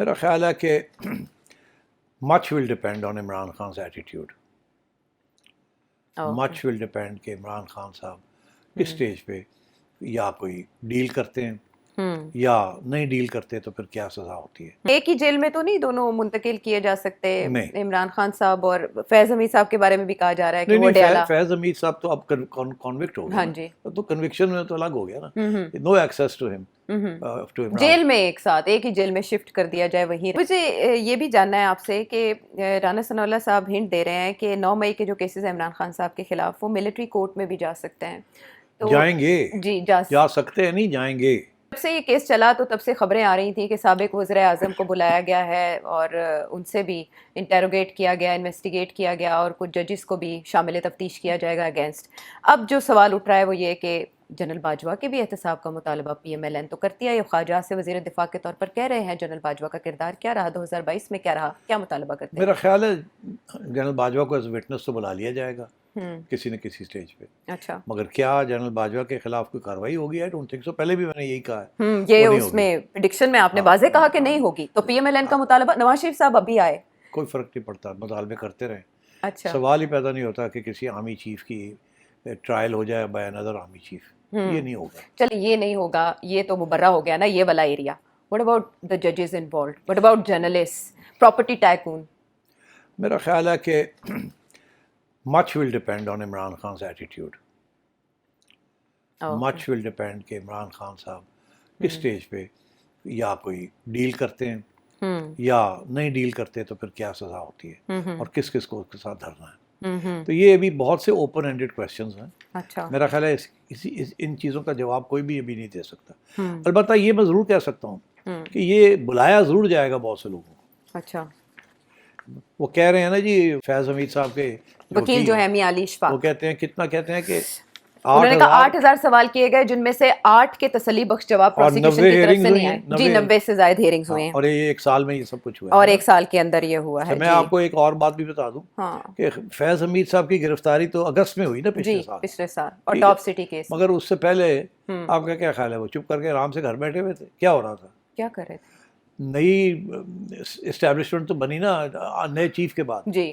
میرا خیال ہے کہ much will depend on Imran خان's ایٹیٹیوڈ. مچ ول ڈپینڈ کہ عمران خان صاحب کس سٹیج پہ یا کوئی ڈیل کرتے ہیں یا نہیں ڈیل کرتے تو پھر کیا سزا ہوتی ہے. ایک ہی جیل میں تو نہیں دونوں منتقل کیے جا سکتے؟ نہیں. عمران خان صاحب اور فیض حمید صاحب کے بارے میں بھی کہا جا رہا ہے کہ وہ نہیں, فیض حمید صاحب تو اب کنوکٹ ہو گئے. ہاں جی, تو کنوکشن میں تو الگ ہو گیا نا, نو ایکسیس ٹو ہم. جیل میں ایک ہی جیل میں شفٹ کر دیا جائے وہیں. مجھے یہ بھی جاننا ہے آپ سے کہ رانا ثناء اللہ صاحب ہنٹ دے رہے ہیں کہ 9 مئی کے جو کیسز ہیں عمران خان صاحب کے خلاف وہ ملٹری کورٹ میں بھی جا سکتے ہیں. جائیں گے جی, جا سکتے ہیں, نہیں جائیں گے. جب سے یہ کیس چلا تو تب سے خبریں آ رہی تھیں کہ سابق وزیر اعظم کو بلایا گیا ہے اور ان سے بھی انٹیروگیٹ کیا گیا, انویسٹیگیٹ کیا گیا اور کچھ ججز کو بھی شامل تفتیش کیا جائے گا اگینسٹ. اب جو سوال اٹھ رہا ہے وہ یہ کہ جنرل باجوہ کے بھی احتساب کا مطالبہ پی ایم ایل این تو کرتی ہے. یہ خواجہ سے وزیر دفاع کے طور پر کہہ رہے ہیں جنرل باجوہ کا کردار کیا رہا 2022 میں, کیا رہا, کیا مطالبہ کرتے ہیں؟ میرا خیال ہے جنرل باجوہ کو ایز وٹنس تو بلا لیا جائے گا کسی نہ کسی سٹیج پہ. اچھا, مگر کیا جنرل باجوہ کے خلاف کوئی کارروائی ہوگی؟ آئی ڈونٹ تھنک سو. پہلے بھی میں نے یہی کہا ہے. یہ اس میں پریڈکشن میں آپ نے واضح کہا کہ نہیں ہوگی. تو پی ایم ایل این کا مطالبہ, نواز شریف صاحب ابھی آئے, کوئی فرق نہیں پڑتا, مطالبے کرتے رہیں. اچھا, سوال ہی پیدا نہیں ہوتا کہ کسی آرمی چیف کی ٹرائل ہو جائے بائی انادر آرمی چیف. یہ نہیں ہوگا. چلیے یہ نہیں ہوگا, یہ تو مبرہ ہو گیا نا یہ والا area. What about the judges involved? What about journalists, property tycoon? میرا خیال ہے کہ much will depend on Imran خان's ایٹیٹیوڈ. مچ ول ڈپینڈ کہ عمران خان صاحب کس سٹیج پہ یا کوئی ڈیل کرتے ہیں یا نہیں ڈیل کرتے تو پھر کیا سزا ہوتی ہے اور کس کس کو اس کے ساتھ دھرنا ہے. تو یہ ابھی بہت سے اوپن اینڈڈ کویسچنز ہیں. اچھا, میرا خیال ہے ان چیزوں کا جواب کوئی بھی ابھی نہیں دے سکتا. البتہ یہ میں ضرور کہہ سکتا ہوں کہ یہ بلایا ضرور جائے گا بہت سے لوگوں کو. اچھا, وہ کہہ رہے ہیں نا جی فیض حمید صاحب کے وکیل جو ہے میاں علی اشفاق, وہ کہتے ہیں کتنا کہتے ہیں کہ انہوں نے کہا 8,000 سوال کیے گئے جن میں سے 8 کے تسلی بخش جواب پروسیکیوشن کی طرف سے نہیں آئے. جی, 90 سے زائد ہیئرنگز ہوئے ہیں اور یہ 1 سال میں یہ سب کچھ ہوا اور 1 سال کے اندر یہ ہوا ہے. میں آپ کو ایک اور بات بھی بتا دوں کہ فیض حمید صاحب کی گرفتاری تو اگست میں ہوئی نا پچھلے سال, اور ٹاپ سٹی کیس. مگر اس سے پہلے آپ کا کیا خیال ہے وہ چپ کر کے آرام سے گھر بیٹھے ہوئے تھے؟ کیا ہو رہا تھا؟ کیا کر رہے تھے؟ نئی اسٹیبلشمنٹ تو بنی نا نئے چیف کے بعد, جی,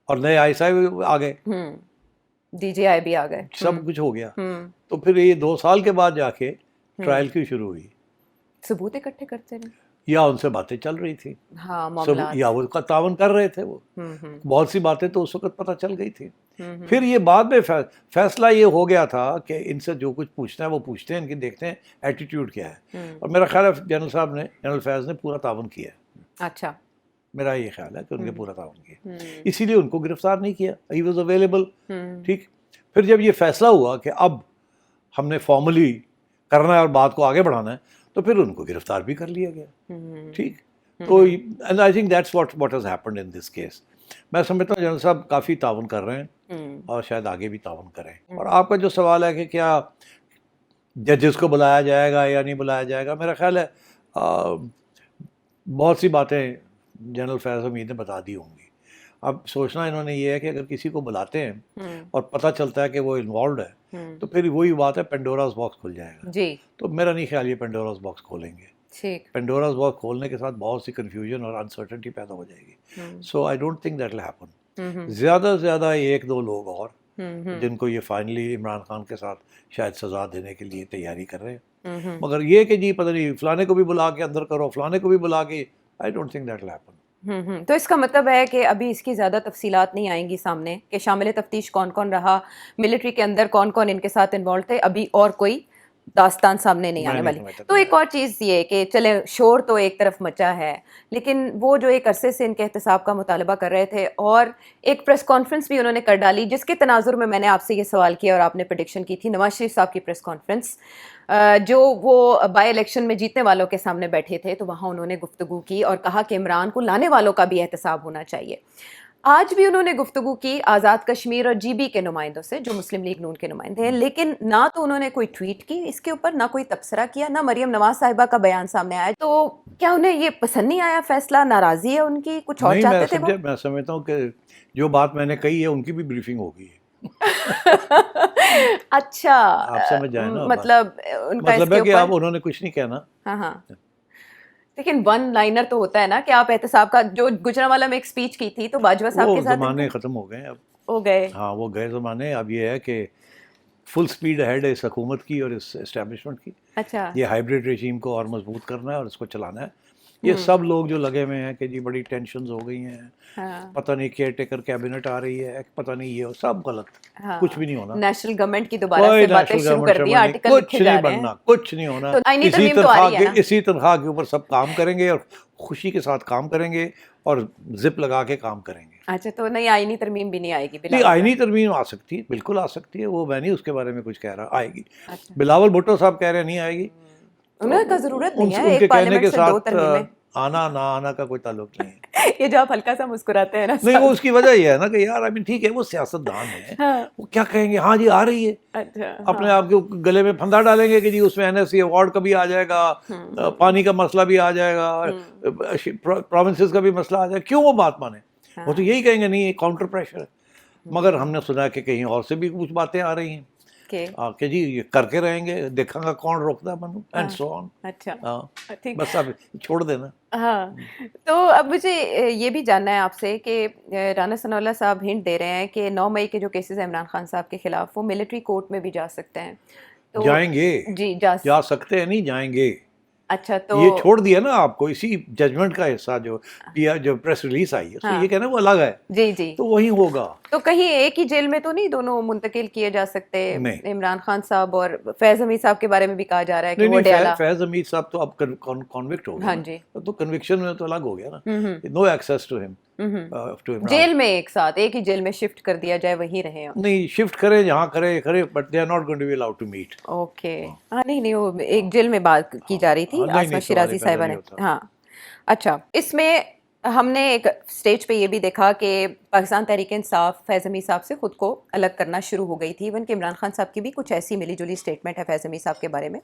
اور نئے آئی ایس آئی آ گئے, ڈی جی آئی بھی آ گئے, سب کچھ ہو گیا. تو پھر یہ 2 سال کے بعد جا کے ٹرائل کیوں شروع ہوئی؟ ثبوت اکٹھے کرتے رہے یا ان سے باتیں چل رہی تھی, یا وہ تعاون کر رہے تھے. وہ بہت سی باتیں تو اس وقت پتہ چل گئی تھی. پھر یہ بعد میں فیصلہ یہ ہو گیا تھا کہ ان سے جو کچھ پوچھنا ہے وہ پوچھتے ہیں, ان کی دیکھتے ہیں ایٹیٹیوڈ کیا ہے. اور میرا خیال ہے جنرل فیض نے پورا تعاون کیا. اچھا, میرا یہ خیال ہے کہ ان کے پورا تعاون کیا, اسی لیے ان کو گرفتار نہیں کیا. He was available. ٹھیک. پھر جب یہ فیصلہ ہوا کہ اب ہم نے فارملی کرنا ہے اور بات کو آگے بڑھانا ہے تو پھر ان کو گرفتار بھی کر لیا گیا. ٹھیک. تو and I think that's what has happened in this case. میں سمجھتا ہوں جنرل صاحب کافی تعاون کر رہے ہیں اور شاید آگے بھی تعاون کریں. اور آپ کا جو سوال ہے کہ کیا ججز کو بلایا جائے گا یا نہیں بلایا جائے گا, میرا خیال ہے بہت سی باتیں جنرل فیض حمید نے بتا دی ہوں گی. اب سوچنا انہوں نے یہ ہے کہ اگر کسی کو بلاتے ہیں اور پتہ چلتا ہے کہ وہ انوالوڈ ہے تو پھر وہی بات ہے پینڈوراز باکس کھل جائے گا. جی, تو میرا نہیں خیال یہ پینڈوراز باکس کھولیں گے. پینڈوراز باکس کھولنے کے ساتھ بہت سی کنفیوژن اور انسرٹنٹی پیدا ہو جائے گی. So I don't think that will happen. زیادہ سے زیادہ 1-2 لوگ اور جن کو یہ فائنلی عمران خان کے ساتھ شاید سزا دینے کے لیے تیاری کر رہے ہیں. مگر یہ کہ جی پتہ نہیں فلانے کو بھی بلا کے اندر کرو, فلانے کو بھی بلا کے, آئی don't think that will happen. تو اس کا مطلب ہے کہ ابھی اس کی زیادہ تفصیلات نہیں آئیں گی سامنے کہ شامل تفتیش کون کون رہا, ملٹری کے اندر کون کون ان کے ساتھ انوالو تھے, ابھی اور کوئی داستان سامنے نہیں آنے والی. تو ایک اور چیز یہ کہ چلے شور تو ایک طرف مچا ہے, لیکن وہ جو ایک عرصے سے ان کے احتساب کا مطالبہ کر رہے تھے اور ایک پریس کانفرنس بھی انہوں نے کر ڈالی جس کے تناظر میں نے آپ سے یہ سوال کیا اور آپ نے پریڈکشن کی تھی, نواز شریف صاحب کی پریس کانفرنس جو وہ بائی الیکشن میں جیتنے والوں کے سامنے بیٹھے تھے, تو وہاں انہوں نے گفتگو کی اور کہا کہ عمران کو لانے والوں کا بھی احتساب ہونا چاہیے. آج بھی انہوں نے گفتگو کی آزاد کشمیر اور جی بی کے نمائندوں سے جو مسلم لیگ نون کے نمائندے ہیں, لیکن نہ تو انہوں نے کوئی ٹویٹ کی اس کے اوپر, نہ کوئی تبصرہ کیا, نہ مریم نواز صاحبہ کا بیان سامنے آیا. تو کیا انہیں یہ پسند نہیں آیا فیصلہ, ناراضی ہے ان کی, کچھ اور چاہتے تھے وہ؟ میں سمجھتا ہوں کہ جو بات میں نے کہی ہے ان کی بھی بریفنگ ہو گئی ہے. اچھا, آپ سمجھ جائیں نا, مطلب ان کا مطلب ہے کہ اب انہوں نے کچھ نہیں کہنا. ہاں, لیکن ون لائنر تو ہوتا ہے نا کہ آپ احتساب کا جو گجرانوالہ میں ایک اسپیچ کی تھی تو باجوہ صاحب وہ کے ساتھ زمانے ختم ہو گئے اب، ہو گئے. ہاں وہ گئے زمانے. اب یہ ہے کہ فل سپیڈ ہیڈ ہے اس حکومت کی اور اس اسٹیبلشمنٹ کی. اچھا یہ ہائبریڈ ریجیم کو اور مضبوط کرنا ہے اور اس کو چلانا ہے. یہ سب لوگ جو لگے ہوئے ہیں کہ جی بڑی ٹینشنز ہو گئی ہیں, پتہ نہیں کیئر ٹیکر کیبنٹ آ رہی ہے, پتہ نہیں یہ سب غلط, کچھ بھی نہیں ہونا. نیشنل گورنمنٹ کی دوبارہ سے باتیں شروع کر دی, آرٹیکل لکھے جا رہے ہیں. کچھ نہیں ہونا. اسی تنخواہ کے اوپر سب کام کریں گے اور خوشی کے ساتھ کام کریں گے اور زپ لگا کے کام کریں گے. اچھا تو نہیں آئینی ترمیم بھی نہیں آئے گی؟ نہیں آئینی ترمیم آ سکتی ہے, بالکل آ سکتی ہے, وہ میں نہیں اس کے بارے میں کچھ کہہ رہا, آئے گی. بلاول بھٹو صاحب کہہ رہے ہیں نہیں آئے گی, انہیں کا ضرورت نہیں ہے, ان کے ایک کہنے کے پارلیمنٹ سے 2 ساتھ ترمیمیں. آنا نہ آنا کا کوئی تعلق نہیں ہے. یہ جو آپ ہلکا سا مسکراتے ہیں نا, نہیں وہ اس کی وجہ یہ ہے نا کہ یار آئی مین ٹھیک ہے وہ سیاست دان ہے, وہ کیا کہیں گے, ہاں جی آ رہی ہے, اپنے آپ کے گلے میں پھندا ڈالیں گے کہ جی اس میں NSC ایوارڈ کا بھی آ جائے گا, پانی کا مسئلہ بھی آ جائے گا, پروونسز کا بھی مسئلہ آ جائے گا. کیوں وہ بات مانے؟ وہ تو یہی کہیں گے نہیں کاؤنٹر پریشر ہے. مگر ہم نے سنا کہ کہیں اور سے بھی کچھ باتیں آ رہی ہیں کہ جی یہ کر کے رہیں گے, دیکھا گا کون روکتا ہے منو اینڈ سو آن. اچھا بس اب چھوڑ دینا. ہاں تو اب مجھے یہ بھی جاننا ہے آپ سے کہ رانا ثناء اللہ صاحب ہنٹ دے رہے ہیں کہ 9 مئی کے جو کیسز ہیں عمران خان صاحب کے خلاف وہ ملٹری کورٹ میں بھی جا سکتے ہیں. تو جائیں گے, جی جا سکتے ہیں, نہیں جائیں گے. اچھا تو یہ چھوڑ دیا نا آپ کو, اسی ججمنٹ کا حصہ جو پریس ریلیز آئی ہے اس میں یہ کہنا وہ الگ ہے, جی جی تو وہی ہوگا. تو کہیں ایک ہی جیل میں تو نہیں دونوں منتقل کیے جا سکتے؟ عمران خان صاحب اور فیض حمید صاحب کے بارے میں بھی کہا جا رہا ہے کہ وہ ڈیلا. فیض حمید صاحب تو اب کنوکٹ ہو گئے. ہاں جی تو کنوکشن میں تو الگ ہو گیا نا, نو ایکسیس ٹو ہم. جیل میں ایک ہی جیل میں شفٹ کر دیا جائے, وہی رہے. نہیں شفٹ کرے جہاں کرے but they are not going to be allowed to meet. Okay ہاں نہیں وہ ایک جیل میں بات کی جا رہی تھی آسما شیرازی صاحبہ نے. ہاں اچھا, اس میں ہم نے ایک سٹیج پہ یہ بھی دیکھا کہ پاکستان تحریک انصاف فیض حمید صاحب سے خود کو الگ کرنا شروع ہو گئی تھی. ایون کہ عمران خان صاحب کی بھی کچھ ایسی ملی جلی اسٹیٹمنٹ ہے فیض حمید صاحب کے بارے میں.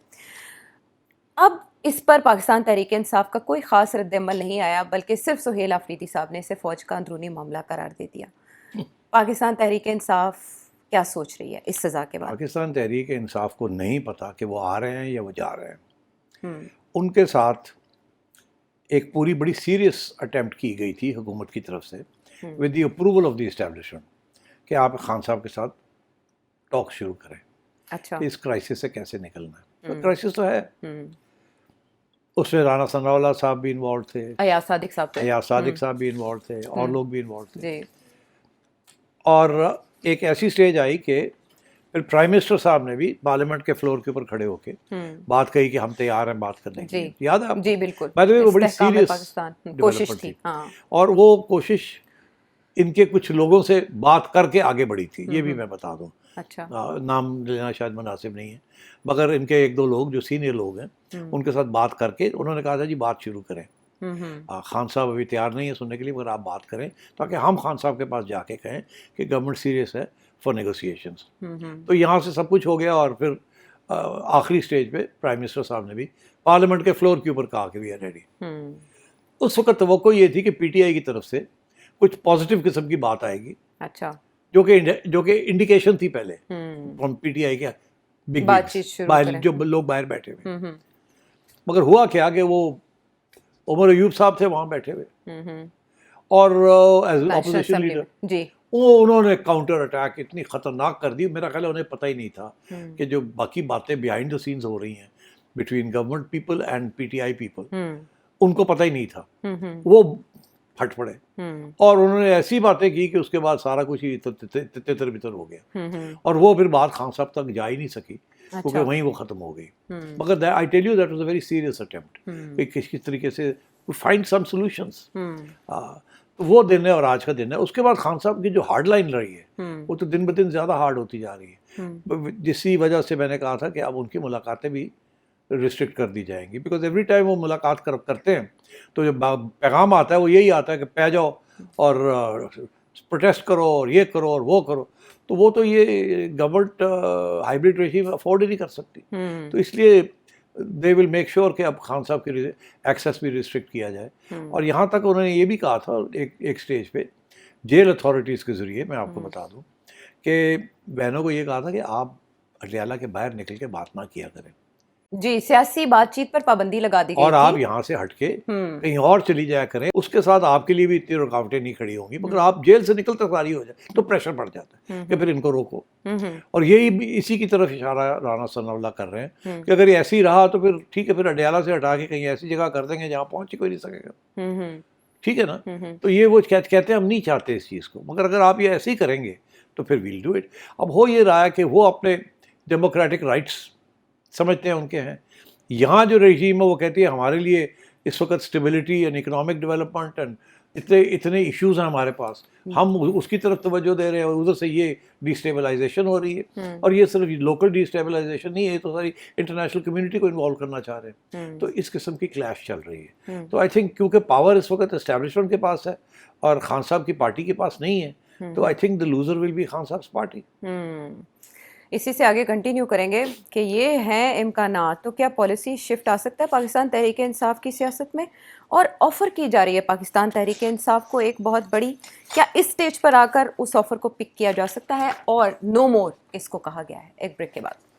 اب اس پر پاکستان تحریک انصاف کا کوئی خاص رد عمل نہیں آیا, بلکہ صرف سہیل آفریدی صاحب نے اسے فوج کا اندرونی معاملہ قرار دے دیا. پاکستان تحریک انصاف کیا سوچ رہی ہے اس سزا کے بعد؟ پاکستان تحریک انصاف کو نہیں پتا کہ وہ آ رہے ہیں یا وہ جا رہے ہیں. ان کے ساتھ ایک پوری بڑی سیریس اٹیمپٹ کی گئی تھی حکومت کی طرف سے with the approval of the establishment کہ آپ خان صاحب کے ساتھ ٹاک شروع کریں. اچھا اس کرائسس سے کیسے نکلنا ہے. کرائسس تو ہے, اس میں رانا ثناء اللہ صاحب بھی انوالوڈ تھے, ایاز صادق صاحب بھی انوالوڈ تھے, اور لوگ بھی انوالوڈ تھے. جی اور ایک ایسی سٹیج آئی کہ پھر پرائم منسٹر صاحب نے بھی پارلیمنٹ کے فلور کے اوپر کھڑے ہو کے بات کہی کہ ہم تیار ہیں بات کرنے کی. یاد ہے آپ؟ جی بالکل. وہ بڑی سیریس کوشش تھی, اور وہ کوشش ان کے کچھ لوگوں سے بات کر کے آگے بڑھی تھی, یہ بھی میں بتا دوں. اچھا نام لینا شاید مناسب نہیں ہے, مگر ان کے 1-2 لوگ جو سینئر لوگ ہیں ان کے ساتھ بات کر کے انہوں نے کہا تھا جی بات شروع کریں. خان صاحب ابھی تیار نہیں ہے سننے کے لیے, مگر آپ بات کریں تاکہ ہم خان صاحب کے پاس جا کے کہیں کہ گورنمنٹ سیریس ہے فار نیگوسیشنز. تو یہاں سے سب کچھ ہو گیا, اور پھر آخری سٹیج پہ پرائم منسٹر صاحب نے بھی پارلیمنٹ کے فلور کے اوپر کہا کہ وی آر ریڈی. اس وقت توقع یہ تھی کہ PTI کی طرف سے کچھ پازیٹیو قسم کی بات آئے گی. اچھا جو کہ انڈیکیشن تھی پہلے فرام PTI کے باہر جو لوگ باہر بیٹھے ہوئے. مگر ہوا کیا کہ وہ عمر ایوب صاحب تھے وہاں بیٹھے ہوئے, اور ایز اپوزیشن لیڈر انہوں نے کاؤنٹر اٹیک اتنی خطرناک کر دی, میرا خیال ہے انہیں پتہ ہی نہیں تھا کہ جو باقی باتیں بیہائنڈ دا سینز ہو رہی ہیں between government people and PTI people, ان کو پتہ ہی نہیں تھا. وہ پھٹ پڑے اور انہوں نے ایسی باتیں کی کہ اس کے بعد سارا کچھ ہی تتر بتر ہو گیا, اور وہ پھر بات خان صاحب تک جا ہی نہیں سکی کیونکہ وہیں وہ ختم ہو گئی. مگر I tell you that was a very serious attempt کہ کس طریقے سے فائنڈ سم سولوشنس. وہ دن ہے اور آج کا دن ہے. اس کے بعد خان صاحب کی جو ہارڈ لائن رہی ہے وہ تو دن بدن زیادہ ہارڈ ہوتی جا رہی ہے, جسی وجہ سے میں نے کہا تھا کہ اب ان کی ملاقاتیں بھی ریسٹرکٹ کر دی جائیں گی, بیکاز ایوری ٹائم وہ ملاقات کرتے ہیں تو جو پیغام آتا ہے وہ یہی آتا ہے کہ پہ جاؤ اور پروٹیسٹ کرو اور یہ کرو اور وہ کرو. تو وہ تو یہ گورنمنٹ ہائبریڈ ریجیم افورڈ ہی نہیں کر سکتی. تو اس لیے دے ول میک شیور کہ اب خان صاحب کی ایکسیس بھی ریسٹرکٹ کیا جائے. اور یہاں تک انہوں نے یہ بھی کہا تھا ایک سٹیج پہ جیل اتھارٹیز کے ذریعے, میں آپ کو بتا دوں کہ بہنوں کو یہ کہا تھا کہ آپ اڈیالہ کے باہر نکل کے بات نہ کیا کریں, جی سیاسی بات چیت پر پابندی لگا دی گئی اور تھی. آپ یہاں سے ہٹ کے کہیں اور چلی جایا کریں, اس کے ساتھ آپ کے لیے بھی اتنی رکاوٹیں نہیں کھڑی ہوں گی, مگر آپ جیل سے نکلتے ساری ہو جائے تو پریشر پڑ جاتا ہے کہ پھر ان کو روکو. اور یہی اسی کی طرف اشارہ رانا ثناء اللہ کر رہے ہیں کہ اگر یہ ایسے ہی رہا تو پھر ٹھیک ہے, پھر اڈیالہ سے ہٹا کے کہیں ایسی جگہ کر دیں گے جہاں پہنچ ہی کوئی نہیں سکے گا. ٹھیک ہے نا, تو یہ وہ کہتے ہیں ہم نہیں چاہتے اس چیز کو, مگر اگر آپ یہ ایسے ہی کریں گے تو پھر ویل ڈو اٹ. اب ہو یہ رہا ہے کہ وہ اپنے ڈیموکریٹک رائٹس سمجھتے ہیں ان کے ہیں, یہاں جو رجیم ہے وہ کہتی ہے ہمارے لیے اس وقت stability and economic development and اتنے ایشوز ہیں ہمارے پاس, ہم اس کی طرف توجہ دے رہے ہیں اور ادھر سے یہ ڈی اسٹیبلائزیشن ہو رہی ہے. اور یہ صرف لوکل ڈی اسٹیبلائزیشن نہیں ہے, یہ تو ساری انٹرنیشنل کمیونٹی کو انوالو کرنا چاہ رہے ہیں. تو اس قسم کی کلیش چل رہی ہے. تو آئی تھنک کیونکہ پاور اس وقت اسٹیبلشمنٹ کے پاس ہے اور خان صاحب کی پارٹی کے پاس نہیں ہے, تو I think the loser will be Khan صاحب پارٹی. اسی سے آگے کنٹینیو کریں گے کہ یہ ہیں امکانات, تو کیا پالیسی شفٹ آ سکتا ہے پاکستان تحریک انصاف کی سیاست میں, اور آفر کی جا رہی ہے پاکستان تحریک انصاف کو ایک بہت بڑی, کیا اس سٹیج پر آ کر اس آفر کو پک کیا جا سکتا ہے, اور نو مور اس کو کہا گیا ہے؟ ایک بریک کے بعد.